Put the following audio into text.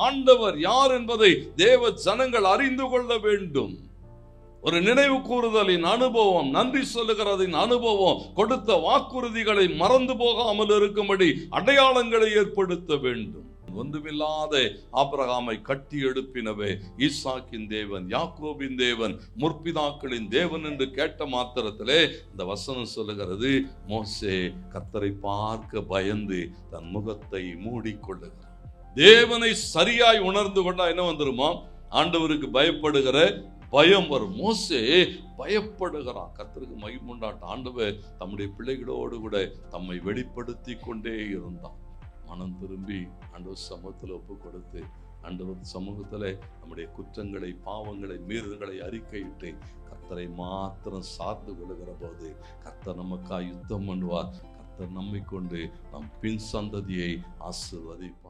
ஆண்டவர் யார் என்பதை தேவ ஜனங்கள் அறிந்து கொள்ள வேண்டும். ஒரு நினைவு கூறுதலின் அனுபவம், நன்றி சொல்லுகிறதின் அனுபவம், கொடுத்த வாக்குறுதிகளை மறந்து போகாமல் இருக்கும்படி அடையாளங்களை ஏற்படுத்த வேண்டும். ஒன்றுமில்லாத ஆபிரகாமை கட்டி எழுப்பினவே ஈசாக்கின் தேவன், யாக்கோபின் தேவன், முற்பிதாக்களின் தேவன் என்று கேட்ட மாத்திரத்திலே இந்த வசனம் சொல்லுகிறது, மோசே கர்த்தரை பார்க்க பயந்து தன் முகத்தை மூடிக்கொள்ளுகிறார். தேவனை சரியாய் உணர்ந்து கொண்டா என்ன வந்துருமா? ஆண்டவருக்கு பயப்படுகிற பயம் வரும். மோசே பயப்படுகிறான். கர்த்தருக்கு மகிமை உண்டாகட்டும். ஆண்டவர் தம்முடைய பிள்ளைகளோடு கூட தம்மை வெளிப்படுத்தி கொண்டே இருந்தான். மனம் திரும்பி ஆண்டவர் சமூகத்தில் ஒப்பு கொடுத்து ஆண்டவர் சமூகத்தில் நம்முடைய குற்றங்களை, பாவங்களை, மீறுதல்களை அறிக்கையிட்டு கர்த்தரை மாத்திரம் சார்ந்து கொள்ளுகிற போது கர்த்தர் நமக்காக யுத்தம் பண்ணுவார். கர்த்தர் நம்மை கொண்டு நம் பின் சந்ததியை ஆசீர்வதிப்பார்.